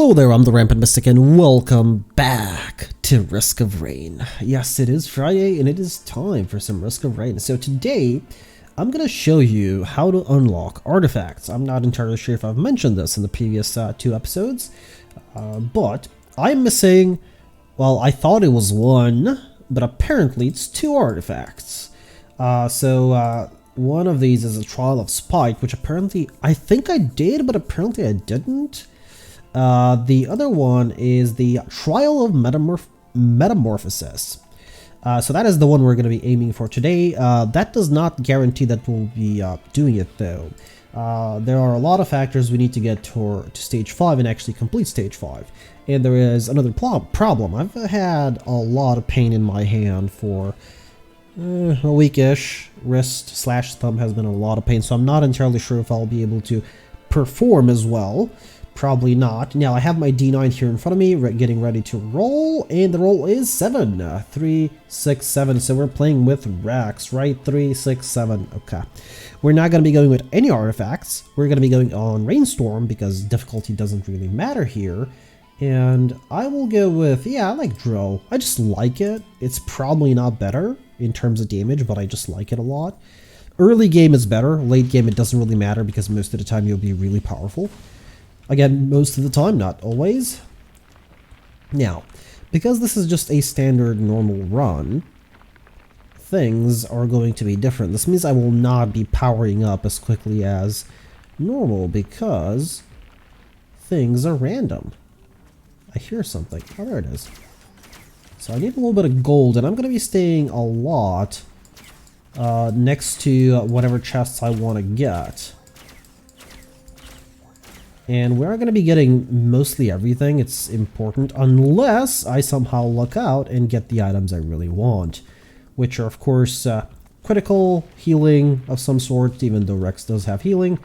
Hello there, I'm the Rampant Mystic and welcome back to Risk of Rain. Yes, it is Friday and it is time for some Risk of Rain. So today, I'm going to show you how to unlock artifacts. I'm not entirely sure if I've mentioned this in the previous two episodes, but I'm missing, well, I thought it was one, but apparently it's two artifacts. One of these is a Trial of Spite, which apparently, I think I did, but apparently I didn't. The other one is the Trial of Metamorphosis. So that is the one we're going to be aiming for today. That does not guarantee that we'll be doing it though. There are a lot of factors we need to get to stage 5 and actually complete stage 5. And there is another problem. I've had a lot of pain in my hand for a week-ish. Wrist/thumb has been a lot of pain, so I'm not entirely sure if I'll be able to perform as well. Probably not. Now I have my D9 here in front of me, getting ready to roll, and the roll is 7. 3, 6, 7. So we're playing with Rex, right? 3, 6, 7. Okay. We're not going to be going with any artifacts. We're going to be going on Rainstorm because difficulty doesn't really matter here. And I will go with, yeah, I like Drill. I just like it. It's probably not better in terms of damage, but I just like it a lot. Early game is better. Late game it doesn't really matter because most of the time you'll be really powerful. Again, most of the time, not always. Now, because this is just a standard normal run, things are going to be different. This means I will not be powering up as quickly as normal because things are random. I hear something. Oh, there it is. So I need a little bit of gold, and I'm going to be staying a lot next to whatever chests I want to get. And we're going to be getting mostly everything. It's important unless I somehow luck out and get the items I really want, which are of course critical, healing of some sort, even though Rex does have healing.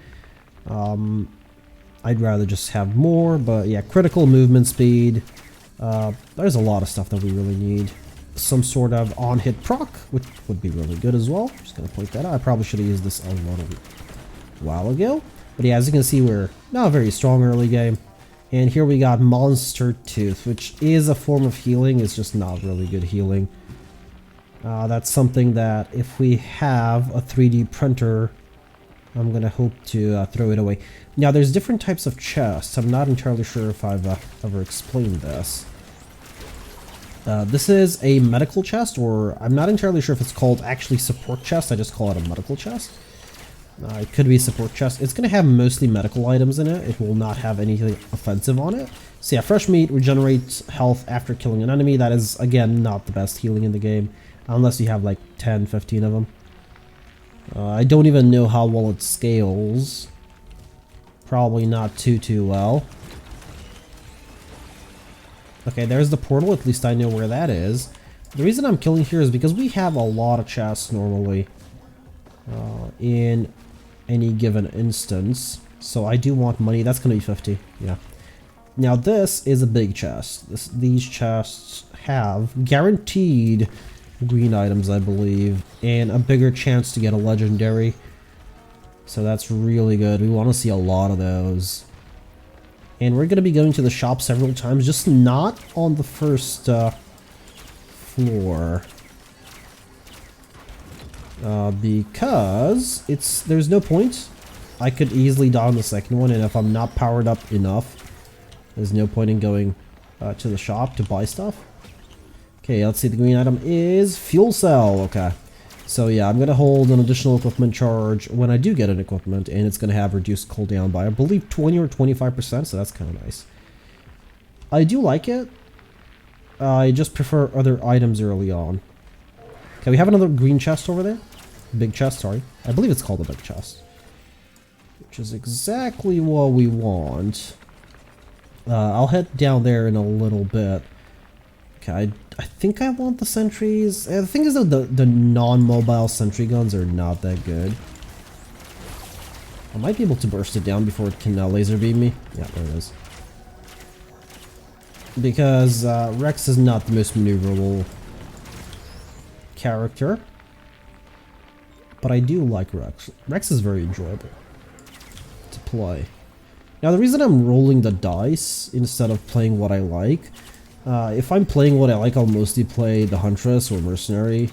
I'd rather just have more, but yeah, critical, movement speed. There's a lot of stuff that we really need. Some sort of on-hit proc, which would be really good as well. Just going to point that out. I probably should have used this a little while ago. But yeah, as you can see, we're not very strong early game. And here we got Monster Tooth, which is a form of healing. It's just not really good healing. That's something that if we have a 3D printer, I'm going to hope to throw it away. Now, there's different types of chests. I'm not entirely sure if I've ever explained this. This is a medical chest, or I'm not entirely sure if it's called actually support chest. I just call it a medical chest. It could be a support chest. It's going to have mostly medical items in it. It will not have anything offensive on it. So yeah, fresh meat regenerates health after killing an enemy. That is, again, not the best healing in the game, unless you have like 10, 15 of them. I don't even know how well it scales. Probably not too well. Okay, there's the portal. At least I know where that is. The reason I'm killing here is because we have a lot of chests normally in any given instance. So I do want money. That's going to be 50. Yeah. Now this is a big chest. These chests have guaranteed green items, I believe, and a bigger chance to get a legendary. So that's really good. We want to see a lot of those. And we're going to be going to the shop several times, just not on the first floor. Because there's no point. I could easily die on the second one, and if I'm not powered up enough, there's no point in going to the shop to buy stuff. Okay, let's see, the green item is fuel cell. Okay, so yeah, I'm gonna hold an additional equipment charge when I do get an equipment, and it's gonna have reduced cooldown by, I believe, 20 or 25%, so that's kind of nice. I do like it. I just prefer other items early on. Okay, we have another green chest over there. Big chest, sorry. I believe it's called a big chest. Which is exactly what we want. I'll head down there in a little bit. Okay, I think I want the sentries. The thing is that the non-mobile sentry guns are not that good. I might be able to burst it down before it can laser beam me. Yeah, there it is. Because Rex is not the most maneuverable character, but I do like Rex. Rex is very enjoyable to play. Now the reason I'm rolling the dice instead of playing what I like, if I'm playing what I like, I'll mostly play the Huntress or Mercenary,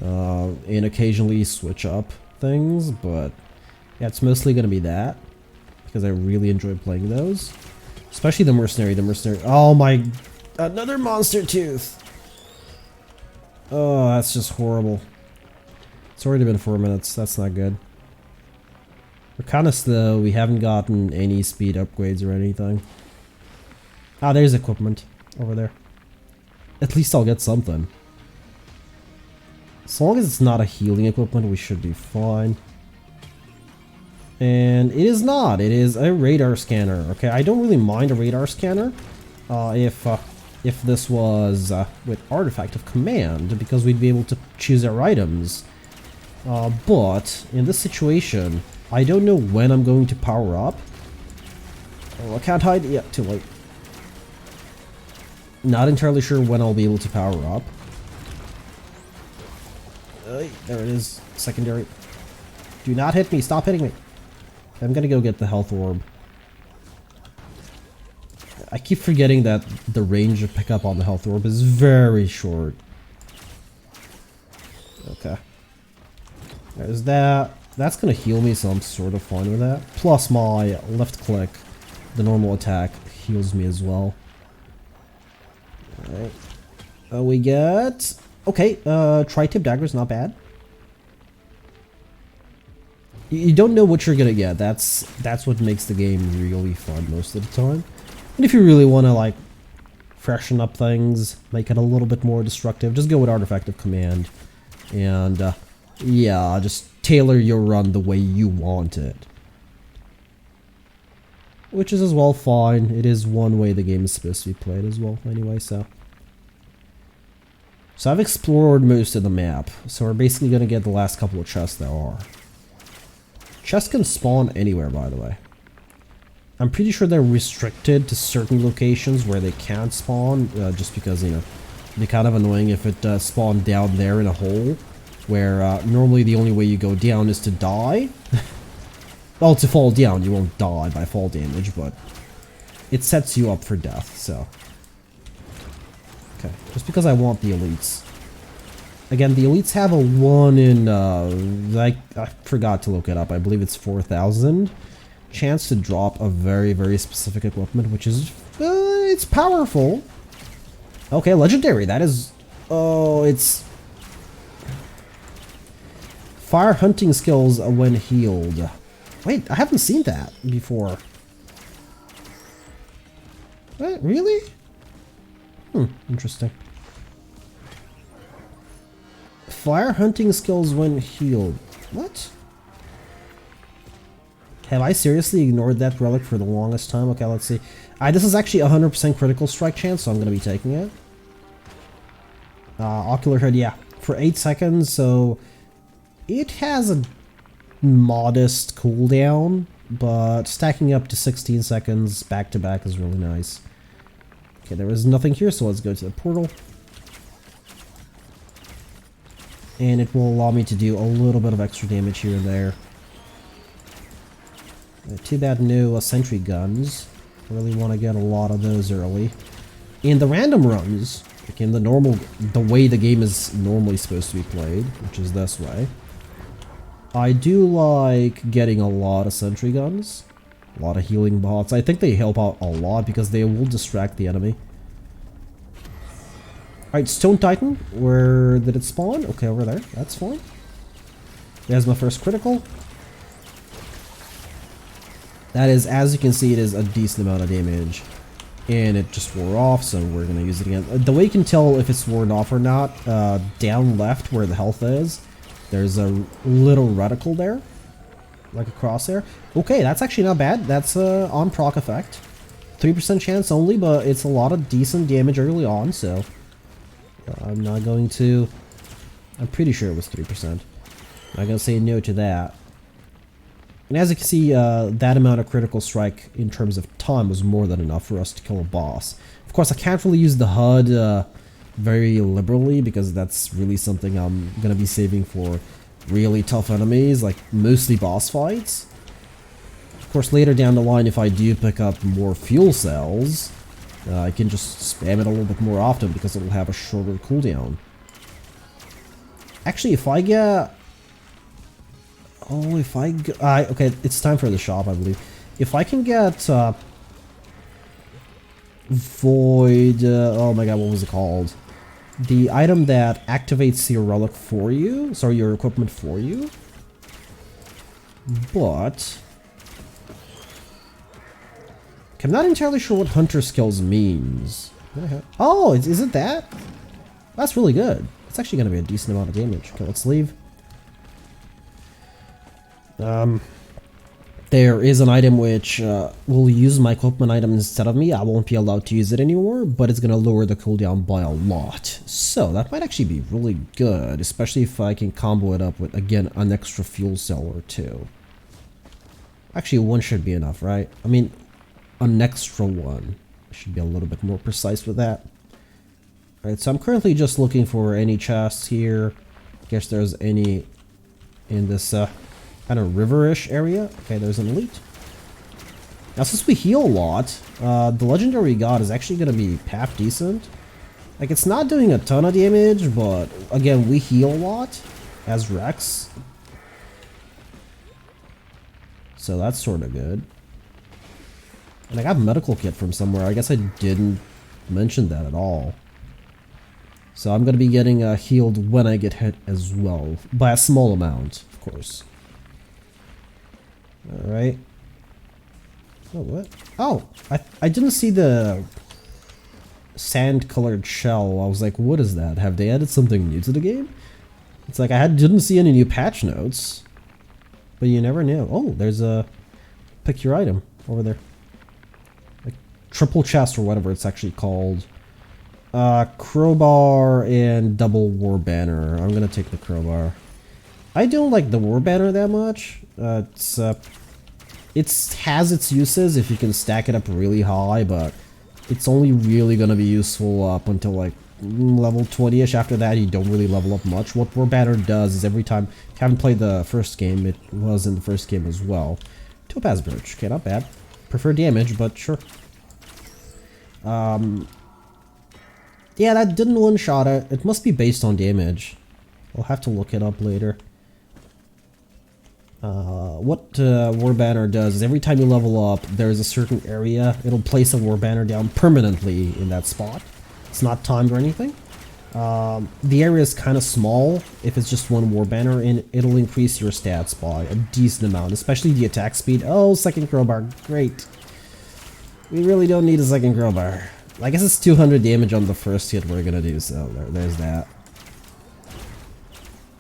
and occasionally switch up things, but yeah, it's mostly going to be that, because I really enjoy playing those. Especially the Mercenary, oh my, another Monster Tooth! Oh, that's just horrible. It's already been 4 minutes, that's not good. We're kind of slow, we haven't gotten any speed upgrades or anything. Ah, there's equipment over there. At least I'll get something. As long as it's not a healing equipment, we should be fine. And it is not, it is a radar scanner. Okay, I don't really mind a radar scanner if this was with Artifact of Command, because we'd be able to choose our items. But in this situation, I don't know when I'm going to power up. Oh, I can't hide. Yeah, too late. Not entirely sure when I'll be able to power up. There it is. Secondary. Do not hit me. Stop hitting me. I'm gonna go get the health orb. I keep forgetting that the range of pickup on the health orb is very short. Okay. There's that. That's gonna heal me, so I'm sort of fine with that. Plus my left click, the normal attack, heals me as well. Alright. We get... Okay, tri-tip dagger's not bad. You don't know what you're gonna get. That's what makes the game really fun most of the time. And if you really want to, like, freshen up things, make it a little bit more destructive, just go with Artifact of Command. And, yeah, just tailor your run the way you want it. Which is as well fine. It is one way the game is supposed to be played as well, anyway, so. So I've explored most of the map, so we're basically going to get the last couple of chests there are. Chests can spawn anywhere, by the way. I'm pretty sure they're restricted to certain locations where they can't spawn, just because, you know, it'd be kind of annoying if it spawned down there in a hole, where normally the only way you go down is to die. Well, to fall down, you won't die by fall damage, but it sets you up for death, so. Okay, just because I want the elites. Again, the elites have a 1 in, I forgot to look it up, I believe it's 4,000 chance to drop a very, very specific equipment, which is, it's powerful. Okay, legendary, that is, oh, it's fire hunting skills when healed. Wait, I haven't seen that before. What, really? Interesting. Fire hunting skills when healed. What? Have I seriously ignored that relic for the longest time? Okay, let's see. This is actually 100% critical strike chance, so I'm going to be taking it. Ocular Hood, yeah. For 8 seconds, so it has a modest cooldown, but stacking up to 16 seconds back to back is really nice. Okay, there was nothing here, so let's go to the portal. And it will allow me to do a little bit of extra damage here and there. Too bad no sentry guns. I really want to get a lot of those early. In the random runs, like in the way the game is normally supposed to be played, which is this way, I do like getting a lot of sentry guns, a lot of healing bots. I think they help out a lot because they will distract the enemy. Alright, Stone Titan, where did it spawn? Okay, over there, that's fine. There's my first critical. That is, as you can see, it is a decent amount of damage. And it just wore off, so we're going to use it again. The way you can tell if it's worn off or not, down left where the health is, there's a little reticle there. Like a crosshair. Okay, that's actually not bad. That's on proc effect. 3% chance only, but it's a lot of decent damage early on, so I'm not going to... I'm pretty sure it was 3%. I'm not going to say no to that. And as you can see, that amount of critical strike in terms of time was more than enough for us to kill a boss. Of course, I can't really use the HUD very liberally, because that's really something I'm going to be saving for really tough enemies, like mostly boss fights. Of course, later down the line, if I do pick up more fuel cells, I can just spam it a little bit more often because it'll have a shorter cooldown. Actually, if I get... Oh, if I get... okay, it's time for the shop, I believe. If I can get... Void... oh my god, what was it called? The item that activates your relic for you. Sorry, your equipment for you. But... I'm not entirely sure what hunter skills means. Oh, is it that? That's really good. It's actually going to be a decent amount of damage. Okay, let's leave. There is an item which will use my equipment item instead of me. I won't be allowed to use it anymore, but it's going to lower the cooldown by a lot. So that might actually be really good, especially if I can combo it up with, again, an extra fuel cell or two. Actually, one should be enough, right? I mean, an extra one. I should be a little bit more precise with that. Alright, so I'm currently just looking for any chests here. Guess there's any in this kind of river-ish area. Okay, there's an elite. Now, since we heal a lot, the legendary god is actually going to be half decent. Like, it's not doing a ton of damage, but again, we heal a lot as Rex. So that's sort of good. And I got a medical kit from somewhere. I guess I didn't mention that at all. So I'm going to be getting healed when I get hit as well. By a small amount, of course. Alright. Oh, what? Oh! I didn't see the sand-colored shell. I was like, what is that? Have they added something new to the game? It's like, didn't see any new patch notes. But you never know. Oh, there's a... Pick your item over there. Triple chest or whatever it's actually called. Crowbar and double war banner. I'm gonna take the crowbar. I don't like the war banner that much. It has its uses if you can stack it up really high, but it's only really gonna be useful up until like level 20ish. After that, you don't really level up much. What war banner does is every time, if you haven't played the first game, it was in the first game as well. Topaz Birch, okay, not bad. Prefer damage, but sure. Yeah, that didn't one-shot it. It must be based on damage. I'll have to look it up later. What War Banner does is every time you level up, there's a certain area. It'll place a War Banner down permanently in that spot. It's not timed or anything. The area is kind of small if it's just one War Banner, and it'll increase your stats by a decent amount, especially the attack speed. Oh, second crowbar, great. We really don't need a second crowbar. I guess it's 200 damage on the first hit we're gonna do, so there's that.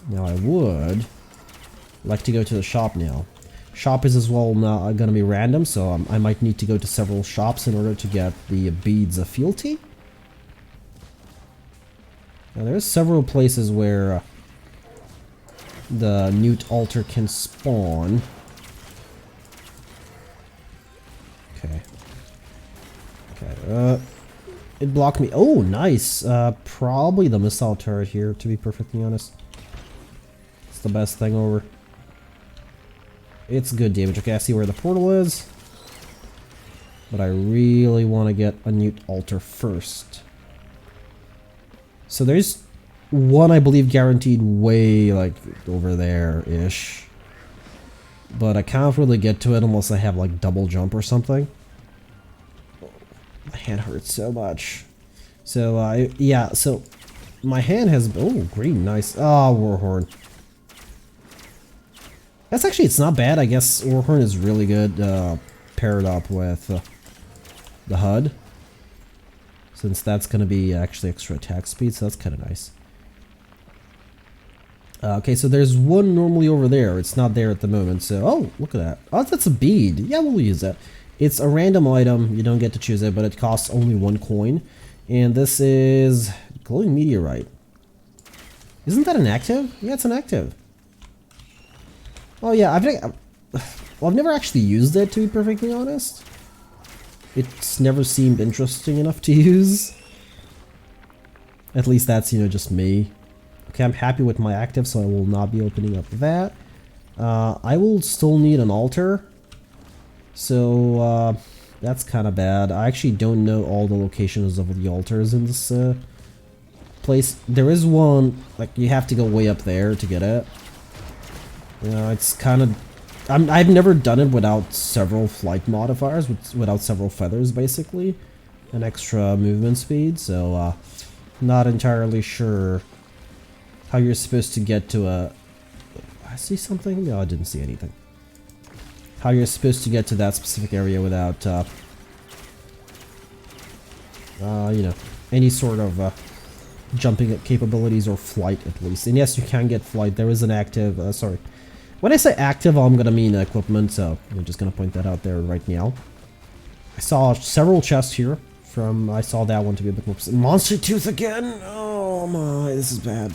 Now I would like to go to the shop now. Shop is as well now gonna be random, so I might need to go to several shops in order to get the beads of fealty. Now there's several places where the Newt altar can spawn. Okay. Okay, it blocked me. Oh, nice. Probably the missile turret here, to be perfectly honest. It's the best thing over. It's good damage. Okay, I see where the portal is. But I really want to get a Newt altar first. So there's one, I believe, guaranteed way, like, over there-ish. But I can't really get to it unless I have, like, double jump or something. My hand hurts so much. So, yeah, so my hand has... Oh, green, nice. Ah, Warhorn. That's actually, it's not bad. I guess Warhorn is really good paired up with the HUD. Since that's going to be actually extra attack speed, so that's kind of nice. Okay, so there's one normally over there. It's not there at the moment, so... Oh, look at that. Oh, that's a bead. Yeah, we'll use that. It's a random item. You don't get to choose it, but it costs only 1 coin. And this is... Glowing Meteorite. Isn't that an active? Yeah, it's an active. Oh, yeah, I've never actually used it, to be perfectly honest. It's never seemed interesting enough to use. At least that's, you know, just me. Okay, I'm happy with my active, so I will not be opening up that. I will still need an altar. So, that's kind of bad. I actually don't know all the locations of the altars in this place. There is one, like, you have to go way up there to get it. You know, it's kind of... I've never done it without several flight modifiers, without several feathers, basically. An extra movement speed, so, not entirely sure how you're supposed to get to a... I see something? No, I didn't see anything. How you're supposed to get to that specific area without, you know, any sort of jumping capabilities or flight, at least. And yes, you can get flight. There is an active, sorry. When I say active, I'm gonna mean equipment, so I'm just gonna point that out there right now. I saw several chests here from, I saw that one to be a bit more... Monster Tooth again? Oh my, this is bad.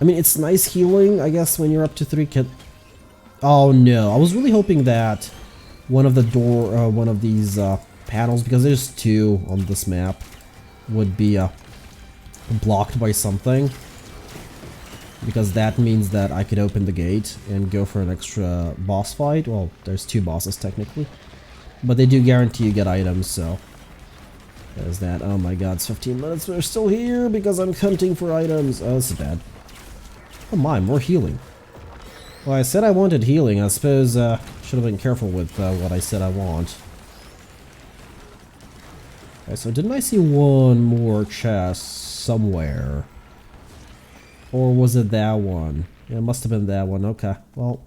I mean, it's nice healing, I guess, when you're up to 3 kit. Oh no, I was really hoping that one of the one of these panels, because there's 2 on this map, would be blocked by something. Because that means that I could open the gate and go for an extra boss fight. Well, there's 2 bosses technically. But they do guarantee you get items, so... There's that. Oh my god, it's 15 minutes, we're still here because I'm hunting for items. Oh, this is bad. Oh my, more healing. Well, I said I wanted healing. I suppose should have been careful with what I said I want. Okay, so didn't I see one more chest somewhere? Or was it that one? Yeah, it must have been that one. Okay, well...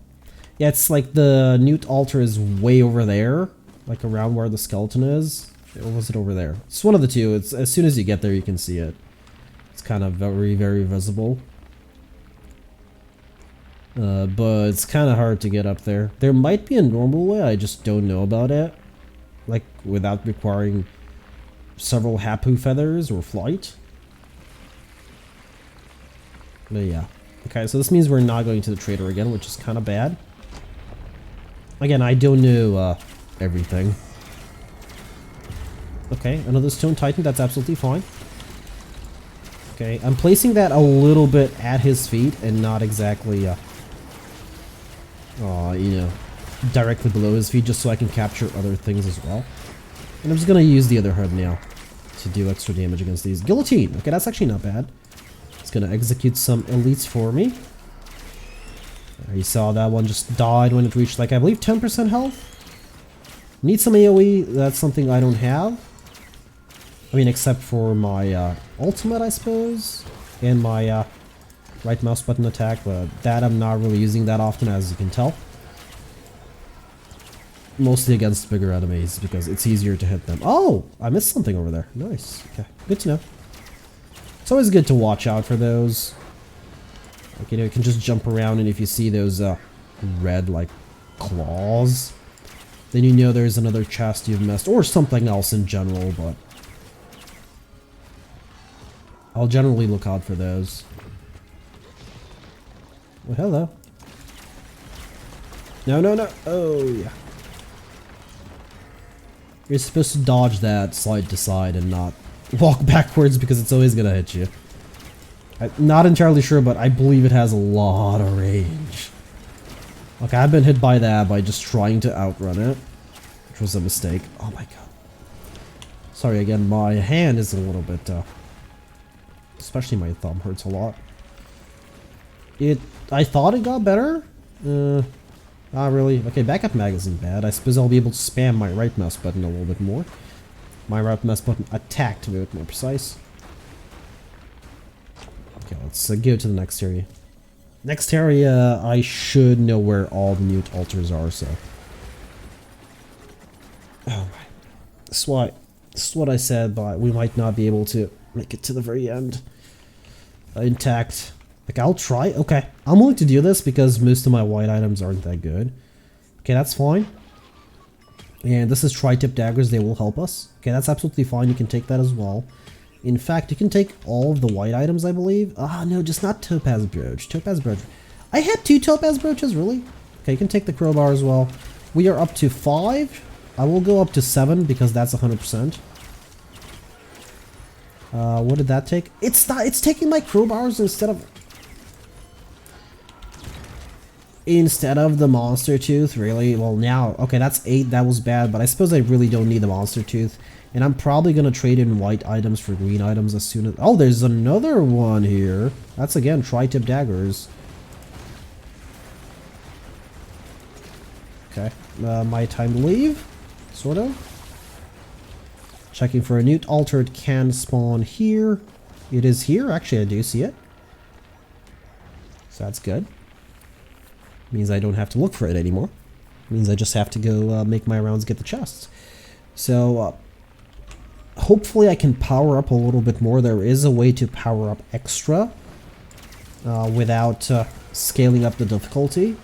Yeah, it's like the Newt altar is way over there. Like around where the skeleton is. Or was it over there? It's one of the 2. It's as soon as you get there, you can see it. It's kind of very, very visible. But it's kind of hard to get up there. There might be a normal way, I just don't know about it. Like, without requiring several Hapoo feathers or flight. But yeah. Okay, so this means we're not going to the trader again, which is kind of bad. Again, I don't know everything. Okay, another stone titan, that's absolutely fine. Okay, I'm placing that a little bit at his feet and not exactly, you know, directly below his feet, just so I can capture other things as well. And I'm just gonna use the other head now to do extra damage against these. Guillotine! Okay, that's actually not bad. It's gonna execute some elites for me. You saw that one just died when it reached, like, I believe 10% health? Need some AoE, that's something I don't have. I mean, except for my ultimate, I suppose, and my right mouse button attack, but that I'm not really using that often, as you can tell. Mostly against bigger enemies, because it's easier to hit them. Oh! I missed something over there. Nice. Okay, good to know. It's always good to watch out for those. Like, you know, you can just jump around, and if you see those red, like, claws, then you know there's another chest you've missed, or something else in general, but... I'll generally look out for those. Well, hello. No, no, no. Oh, yeah. You're supposed to dodge that side to side and not walk backwards because it's always gonna hit you. I'm not entirely sure, but I believe it has a lot of range. Okay, I've been hit by that by just trying to outrun it, which was a mistake. Oh my god. Sorry again, my hand is a little bit, especially my thumb hurts a lot. I thought it got better. Not really. Okay, backup mag isn't bad. I suppose I'll be able to spam my right mouse button a little bit more. My right mouse button attack to be a bit more precise. Okay, let's go to the next area. Next area, I should know where all the mute altars are, so. Oh, this is what I said, but we might not be able to make it to the very end intact. Like, I'll try. Okay, I'm willing to do this because most of my white items aren't that good. Okay, that's fine. And this is tri-tip daggers. They will help us. Okay, that's absolutely fine. You can take that as well. In fact, you can take all of the white items, I believe. Ah, no, just not topaz brooch. Topaz brooch. I had 2 topaz brooches, really? Okay, you can take the crowbar as well. We are up to 5. I will go up to 7 because that's 100%. What did that take? It's taking my crowbars instead of... instead of the monster tooth, really. Well, now, okay, that's 8, that was bad, but I suppose I really don't need the monster tooth. And I'm probably gonna trade in white items for green items as soon as... Oh, there's another one here. That's, again, tri-tip daggers. Okay, my time to leave, sort of. Checking for a new altered can spawn here. It is here, actually I do see it. So that's good. Means I don't have to look for it anymore. Means I just have to go make my rounds, get the chests. So, hopefully I can power up a little bit more. There is a way to power up extra without scaling up the difficulty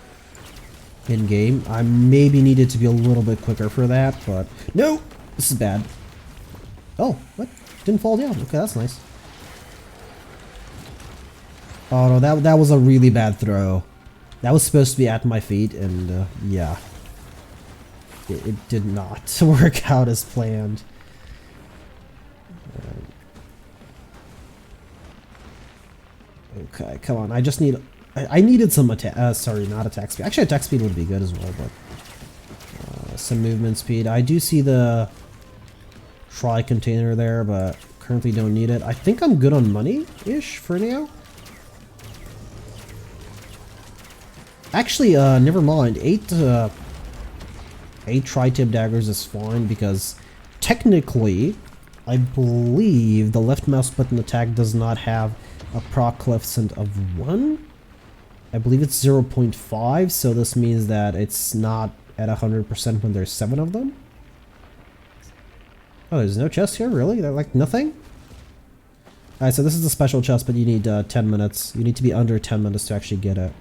in game. I maybe needed to be a little bit quicker for that, but no, this is bad. Oh, what? Didn't fall down. Okay, that's nice. Oh no, that was a really bad throw. That was supposed to be at my feet, and yeah, it did not work out as planned. Okay, come on. I just need... I needed some attack... sorry, not attack speed. Actually, attack speed would be good as well, but... some movement speed. I do see the... try container there, but currently don't need it. I think I'm good on money-ish for now. Actually, never mind. 8 tri-tip daggers is fine, because... technically, I believe the left mouse button attack does not have a proc coefficient of 1. I believe it's 0.5, so this means that it's not at 100% when there's 7 of them. Oh, there's no chest here? Really? They're like nothing? Alright, so this is a special chest, but you need 10 minutes. You need to be under 10 minutes to actually get it.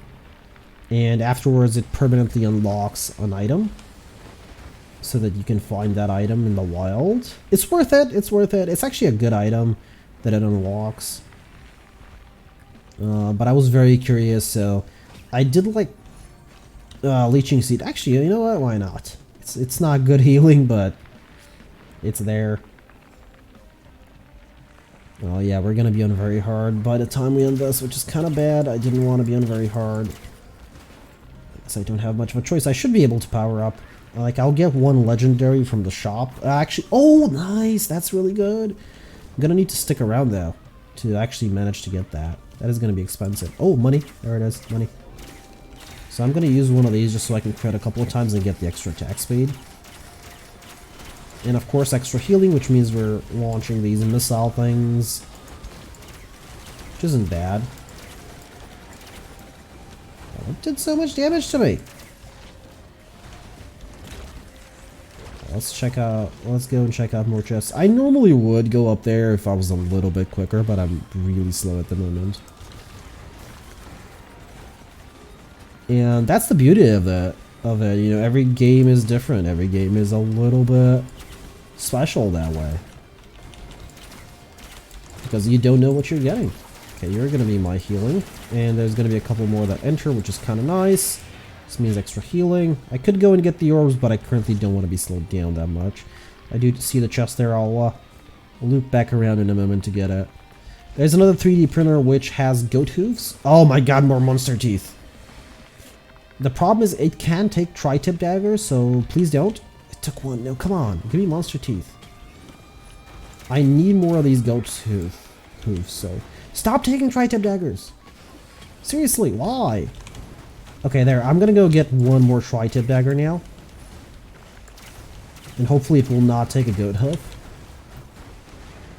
And afterwards, it permanently unlocks an item, so that you can find that item in the wild. It's worth it. It's worth it. It's actually a good item that it unlocks. But I was very curious, so I did like leeching seed. Actually, you know what? Why not? It's not good healing, but it's there. Oh yeah, we're gonna be on very hard by the time we end this, which is kind of bad. I didn't want to be on very hard. I guess I don't have much of a choice. I should be able to power up. Like, I'll get 1 legendary from the shop. Actually, oh, nice! That's really good. I'm gonna need to stick around, though, to actually manage to get that. That is gonna be expensive. Oh, money. There it is. Money. So I'm gonna use one of these just so I can crit a couple of times and get the extra attack speed. And of course, extra healing, which means we're launching these missile things. Which isn't bad. Oh, it did so much damage to me. Let's go and check out more chests. I normally would go up there if I was a little bit quicker, but I'm really slow at the moment. And that's the beauty of it. You know, every game is different. Every game is a little bit special that way. Because you don't know what you're getting. Okay, you're going to be my healing. And there's going to be a couple more that enter, which is kind of nice. This means extra healing. I could go and get the orbs, but I currently don't want to be slowed down that much. I do see the chest there. I'll loop back around in a moment to get it. There's another 3D printer which has goat hooves. Oh my god, more monster teeth. The problem is it can take tri-tip daggers, so please don't. It took 1. No, come on. Give me monster teeth. I need more of these goat hooves, so... Stop taking tri-tip daggers! Seriously, why? Okay, there. I'm gonna go get 1 more tri-tip dagger now. And hopefully it will not take a goat hoof.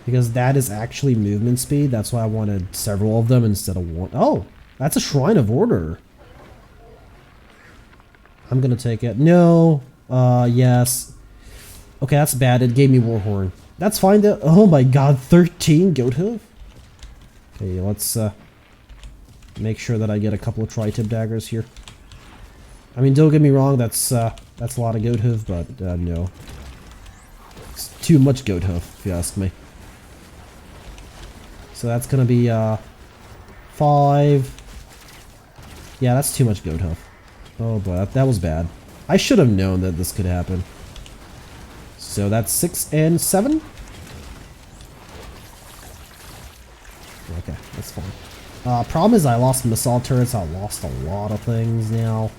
Because that is actually movement speed. That's why I wanted several of them instead of 1. Oh! That's a Shrine of Order. I'm gonna take it. No! Yes. Okay, that's bad. It gave me Warhorn. That's fine though. Oh my god, 13 goat hoof? Okay, let's make sure that I get a couple of tri-tip daggers here. I mean, don't get me wrong, that's a lot of goat hoof, but no. It's too much goat hoof, if you ask me. So that's gonna be 5. Yeah, that's too much goat hoof. Oh boy, that was bad. I should have known that this could happen. So that's 6 and 7. Okay, that's fine. Problem is I lost missile turrets, I lost a lot of things now.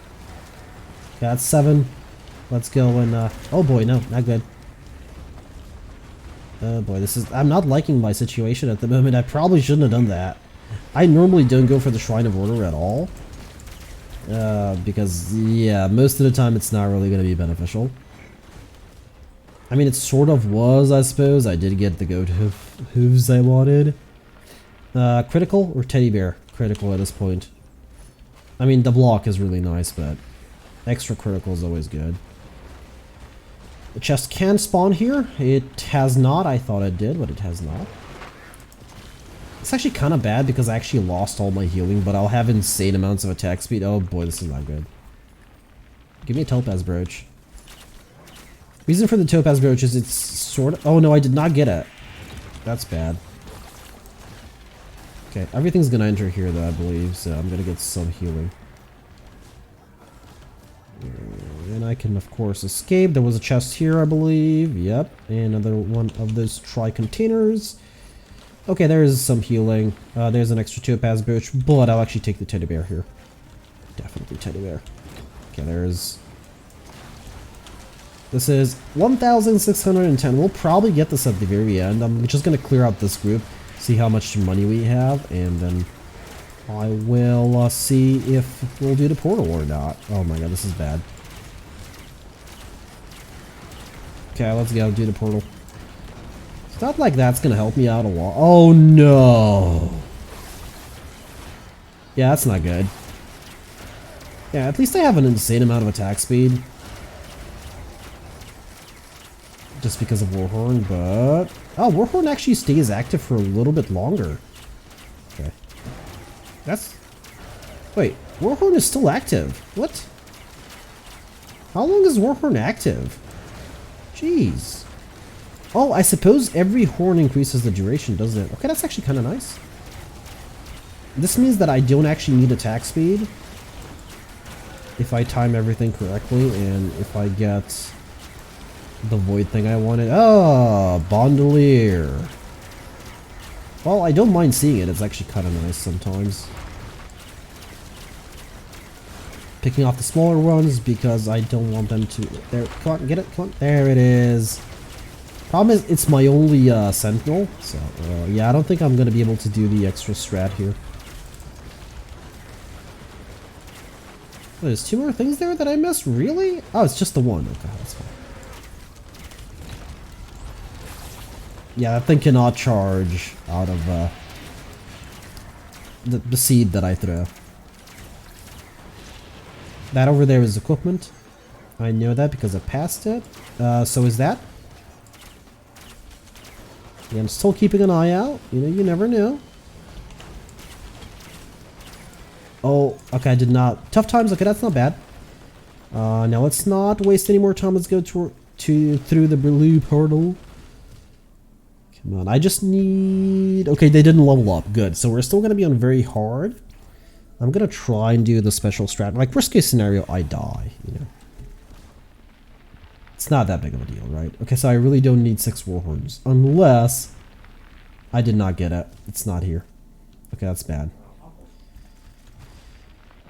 Okay, that's 7. Let's go and, oh boy, no, not good. Oh boy, I'm not liking my situation at the moment. I probably shouldn't have done that. I normally don't go for the Shrine of Order at all. Because, yeah, most of the time it's not really going to be beneficial. I mean, it sort of was, I suppose. I did get the goat hooves I wanted. Critical or teddy bear? Critical at this point. I mean, the block is really nice, but extra critical is always good. The chest can spawn here. It has not. I thought it did, but it has not. It's actually kind of bad because I actually lost all my healing, but I'll have insane amounts of attack speed. Oh boy, this is not good. Give me a topaz brooch. Reason for the topaz brooch is it's sort of... Oh no, I did not get it. That's bad. Okay, everything's gonna enter here though, I believe, so I'm gonna get some healing. And I can, of course, escape. There was a chest here, I believe. Yep, another one of those tri-containers. Okay, there is some healing. There's an extra topaz brooch, but I'll actually take the teddy bear here. Definitely teddy bear. Okay, there's... This is 1,610. We'll probably get this at the very end. I'm just going to clear out this group, see how much money we have, and then I will see if we'll do the portal or not. Oh my god, this is bad. Okay, let's go do the portal. It's not like that's going to help me out a lot. Oh no! Yeah, that's not good. Yeah, at least I have an insane amount of attack speed. Just because of Warhorn, but... Oh, Warhorn actually stays active for a little bit longer. Okay. That's... Wait, Warhorn is still active. What? How long is Warhorn active? Jeez. Oh, I suppose every horn increases the duration, doesn't it? Okay, that's actually kind of nice. This means that I don't actually need attack speed. If I time everything correctly, and if I get... the void thing I wanted. Oh, Bandolier. Well, I don't mind seeing it. It's actually kind of nice sometimes. Picking off the smaller ones because I don't want them to... There, come on, get it, come on. There it is. Problem is, it's my only sentinel. So, yeah, I don't think I'm going to be able to do the extra strat here. Oh, there's 2 more things there that I missed? Really? Oh, it's just the one. Okay, that's fine. Yeah, that thing cannot charge out of the seed that I throw. That over there is equipment. I know that because I passed it. So is that. Yeah, I'm still keeping an eye out. You know, you never know. Oh, okay, I did not. Tough times. Okay, that's not bad. Now let's not waste any more time. Let's go through the blue portal. Come on, I just need... Okay, they didn't level up. Good. So we're still going to be on very hard. I'm going to try and do the special strat. Like, worst case scenario, I die, you know. It's not that big of a deal, right? Okay, so I really don't need 6 Warhorns. Unless... I did not get it. It's not here. Okay, that's bad.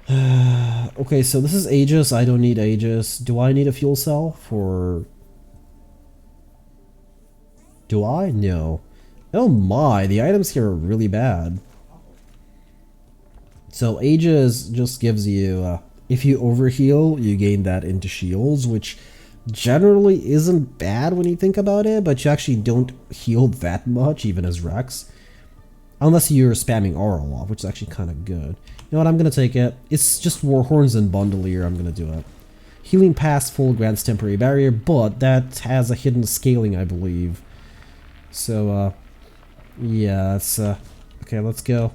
Okay, so this is Aegis. I don't need Aegis. Do I need a fuel cell for... Do I? No. Oh my, the items here are really bad. So Aegis just gives you, if you overheal, you gain that into shields, which generally isn't bad when you think about it, but you actually don't heal that much, even as Rex. Unless you're spamming Aural off, which is actually kind of good. You know what, I'm going to take it. It's just Warhorns and Bandolier, I'm going to do it. Healing Pass full grants temporary barrier, but that has a hidden scaling, I believe. So, yeah, it's, okay, let's go.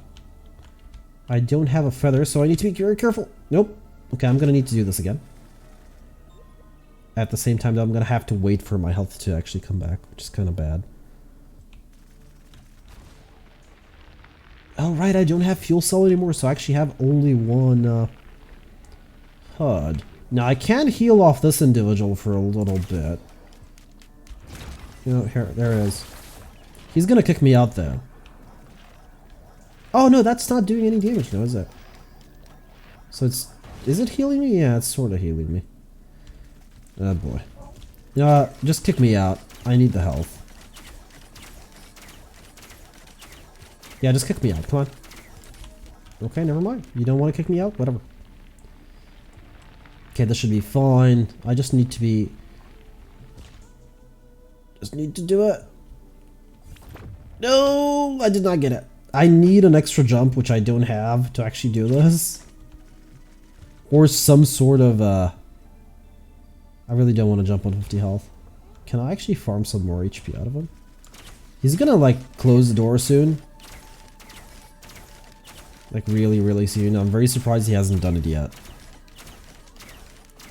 I don't have a feather, so I need to be very careful. Nope. Okay, I'm gonna need to do this again. At the same time, though, I'm gonna have to wait for my health to actually come back, which is kind of bad. Oh, right, I don't have fuel cell anymore, so I actually have only one, HUD. Now, I can heal off this individual for a little bit. You know, here, there it is. He's gonna kick me out, though. Oh no, that's not doing any damage now, is it? So it's... Is it healing me? Yeah, it's sort of healing me. Oh boy. Just kick me out. I need the health. Yeah, just kick me out. Come on. Okay, never mind. You don't want to kick me out? Whatever. Okay, this should be fine. I just need to be... Just need to do it. No, I did not get it. I need an extra jump, which I don't have to actually do this. Or some sort of, I really don't want to jump on 50 health. Can I actually farm some more HP out of him? He's gonna, like, close the door soon. Like, really, really soon. I'm very surprised he hasn't done it yet.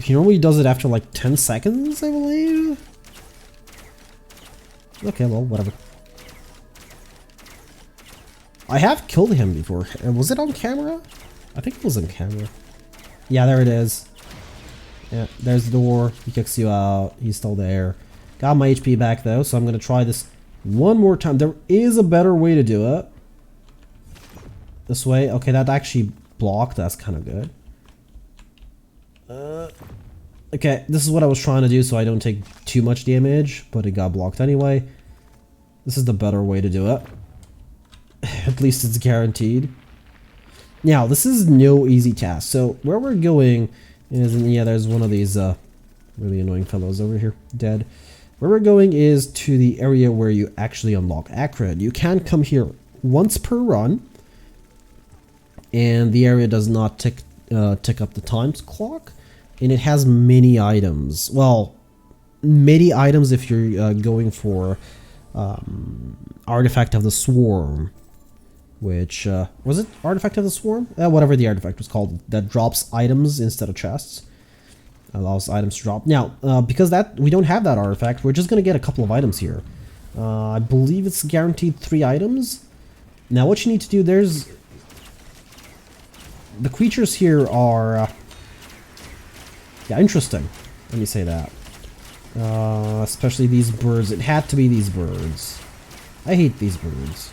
He normally does it after, like, 10 seconds, I believe? Okay, well, whatever. I have killed him before. Was it on camera? I think it was on camera. Yeah, there it is. Yeah, there's the door. He kicks you out. He's still there. Got my HP back though, so I'm gonna try this one more time. There is a better way to do it. This way. Okay, that actually blocked. That's kind of good. Okay, this is what I was trying to do so I don't take too much damage, but it got blocked anyway. This is the better way to do it. At least it's guaranteed. Now, this is no easy task. So, where we're going is... Yeah, there's one of these really annoying fellows over here. Dead. Where we're going is to the area where you actually unlock Acrid. You can come here once per run. And the area does not tick up the times clock. And it has many items. Well, many items if you're going for Artifact of the Swarm. Which, was it Artifact of the Swarm? Whatever the artifact was called, that drops items instead of chests. Allows items to drop. Now, because we don't have that artifact, we're just going to get a couple of items here. I believe it's guaranteed 3 items. Now, what you need to do, there's... The creatures here are... yeah, interesting. Let me say that. Especially these birds. It had to be these birds. I hate these birds.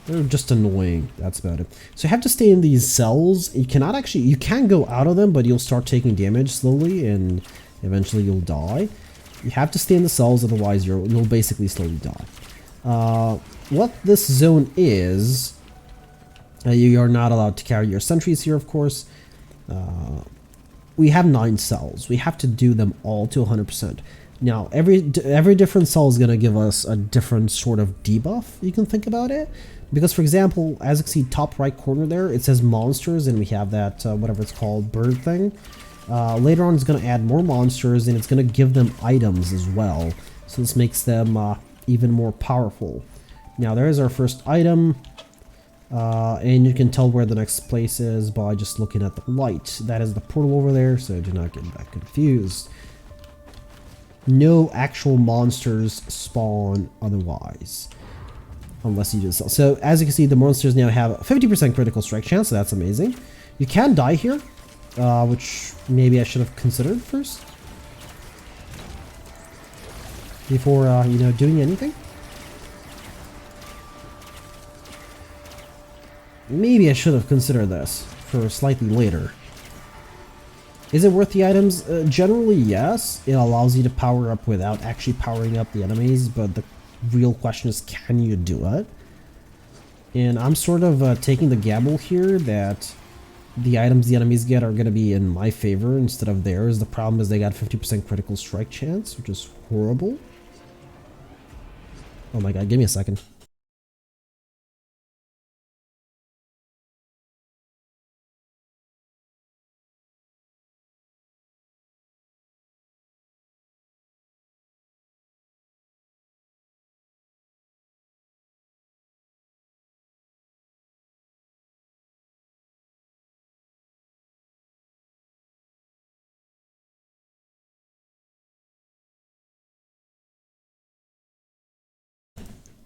They're just annoying. That's about it. So you have to stay in these cells. You cannot actually... You can go out of them, but you'll start taking damage slowly, and eventually you'll die. You have to stay in the cells, otherwise you'll basically slowly die. What this zone is... you are not allowed to carry your sentries here, of course. We have 9 cells. We have to do them all to 100%. Now, every different cell is going to give us a different sort of debuff, you can think about it. Because, for example, as you can see, top right corner there, it says monsters, and we have that, whatever it's called, bird thing. Later on, it's going to add more monsters, and it's going to give them items as well. So this makes them even more powerful. Now, there's our first item. And you can tell where the next place is by just looking at the light. That is the portal over there, so do not get that confused. No actual monsters spawn otherwise. Unless you just sell. So, as you can see, the monsters now have a 50% critical strike chance, so that's amazing. You can die here, which maybe I should have considered first. Before, you know, doing anything. Maybe I should have considered this for slightly later. Is it worth the items? Generally, yes. It allows you to power up without actually powering up the enemies, but the real question is, can you do it? And I'm sort of taking the gamble here that the items the enemies get are going to be in my favor instead of theirs. The problem is they got 50% critical strike chance, which is horrible. Oh my god, give me a second.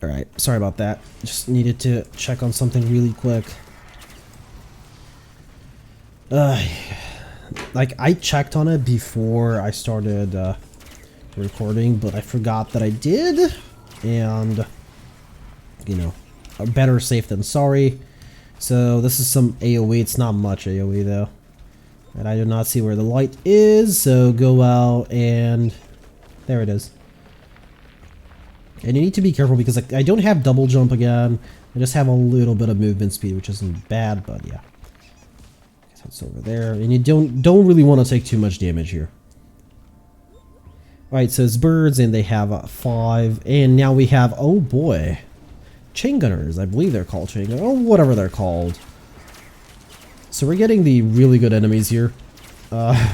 Alright, sorry about that. Just needed to check on something really quick. Like, I checked on it before I started recording, but I forgot that I did. And, you know, better safe than sorry. So this is some AoE. It's not much AoE though. And I do not see where the light is, so go out and there it is. And you need to be careful because I don't have double jump again. I just have a little bit of movement speed, which isn't bad, but yeah. So it's over there, and you don't really want to take too much damage here. Alright, so it's birds, and they have 5, and now we have, oh boy, chain gunners. I believe they're called chain gunners, or whatever they're called. So we're getting the really good enemies here. I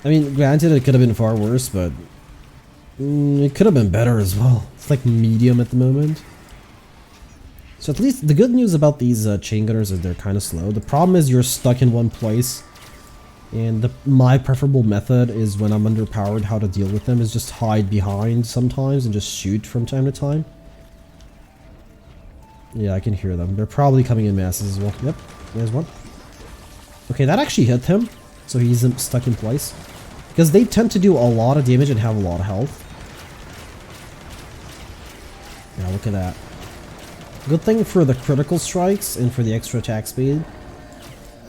mean, granted, it could have been far worse, but it could have been better as well. It's like medium at the moment. So at least the good news about these chain gunners is they're kind of slow. The problem is you're stuck in one place. And my preferable method is when I'm underpowered, how to deal with them is just hide behind sometimes and just shoot from time to time. Yeah, I can hear them. They're probably coming in masses as well. Yep, there's one. Okay, that actually hit him. So he's stuck in place. Because they tend to do a lot of damage and have a lot of health. Yeah, look at that. Good thing for the critical strikes and for the extra attack speed.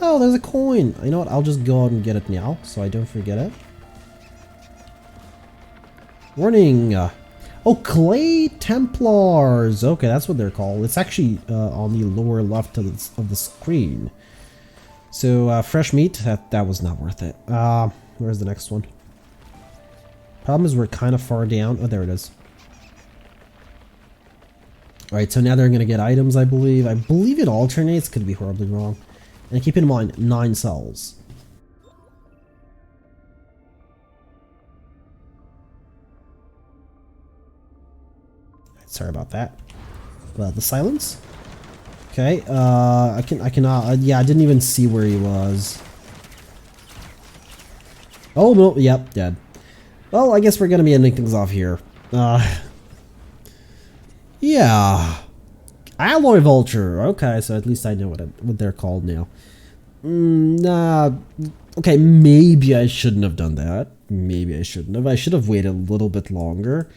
Oh, there's a coin. You know what? I'll just go out and get it now so I don't forget it. Warning. Oh, Clay Templars. Okay, that's what they're called. It's actually on the lower left of the screen. So, fresh meat. That was not worth it. Where's the next one? Problem is we're kind of far down. Oh, there it is. Alright, so now they're going to get items, I believe. I believe it alternates. Could be horribly wrong. And keep in mind, 9 cells. Sorry about that. The silence. Okay. I cannot. Yeah, I didn't even see where he was. Oh no. Yep, dead. Well, I guess we're gonna be ending things off here. Yeah. Alloy Vulture. Okay, so at least I know what they're called now. Okay, maybe I shouldn't have done that. Maybe I shouldn't have. I should have waited a little bit longer.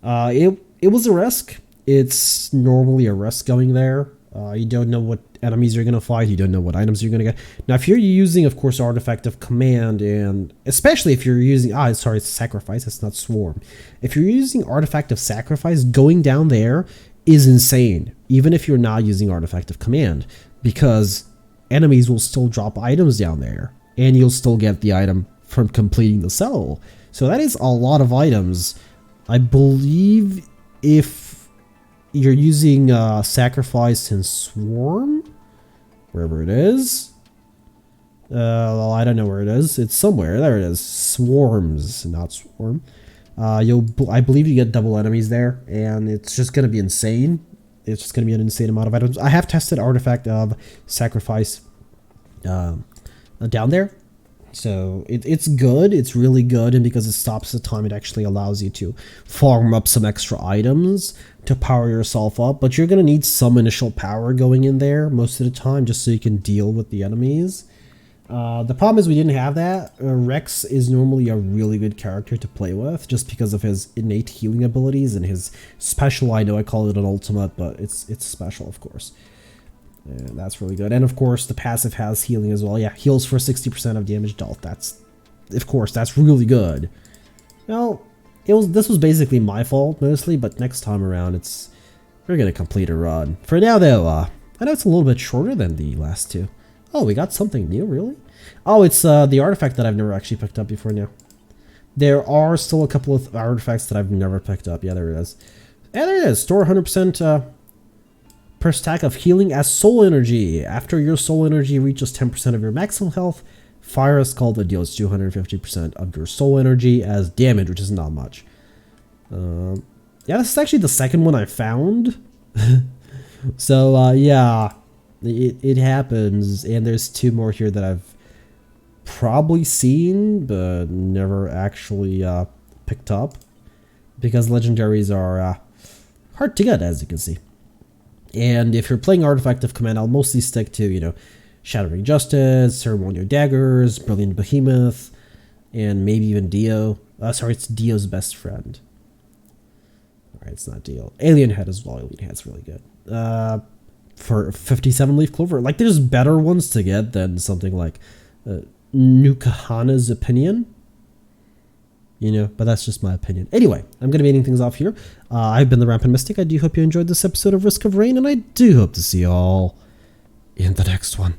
It was a risk. It's normally a risk going there. You don't know what enemies you're going to fight. You don't know what items you're going to get. Now, if you're using, of course, Artifact of Command, and especially if you're using... sorry, it's Sacrifice. It's not Swarm. If you're using Artifact of Sacrifice, going down there is insane, even if you're not using Artifact of Command, because enemies will still drop items down there, and you'll still get the item from completing the cell. So that is a lot of items. I believe if you're using Sacrifice and Swarm, wherever it is, well, I don't know where it is. It's somewhere. There it is. Swarms, not Swarm. I believe you get double enemies there, and it's just going to be insane. It's just going to be an insane amount of items. I have tested Artifact of Sacrifice down there. So it's good. It's really good, and because it stops the time, it actually allows you to farm up some extra items to power yourself up. But you're going to need some initial power going in there most of the time just so you can deal with the enemies. The problem is we didn't have that. Rex is normally a really good character to play with just because of his innate healing abilities and his special. I know I call it an ultimate, but it's special, of course. And that's really good. And of course, the passive has healing as well. Yeah, heals for 60% of damage dealt. That's, of course, that's really good. Well, this was basically my fault mostly, but next time around, we're gonna complete a run. For now, though, I know it's a little bit shorter than the last two. Oh, we got something new, really? Oh, it's the artifact that I've never actually picked up before now. There are still a couple of artifacts that I've never picked up. Yeah, there it is. And there it is. Store 100% per stack of healing as soul energy. After your soul energy reaches 10% of your maximum health, Fire is called that deals 250% of your soul energy as damage, which is not much. Yeah, this is actually the second one I found. So, yeah. It happens, and there's 2 more here that I've probably seen, but never actually picked up, because legendaries are hard to get, as you can see. And if you're playing Artifact of Command, I'll mostly stick to, you know, Shattering Justice, Ceremonial Daggers, Brilliant Behemoth, and maybe even Dio. Sorry, it's Dio's best friend. Alright, it's not Dio. Alien Head as well. Alien Head's really good. for 57 leaf clover. Like, there's better ones to get than something like Nukahana's opinion. You know, but that's just my opinion. Anyway, I'm going to be ending things off here. I've been the Rampant Mystic. I do hope you enjoyed this episode of Risk of Rain, and I do hope to see you all in the next one.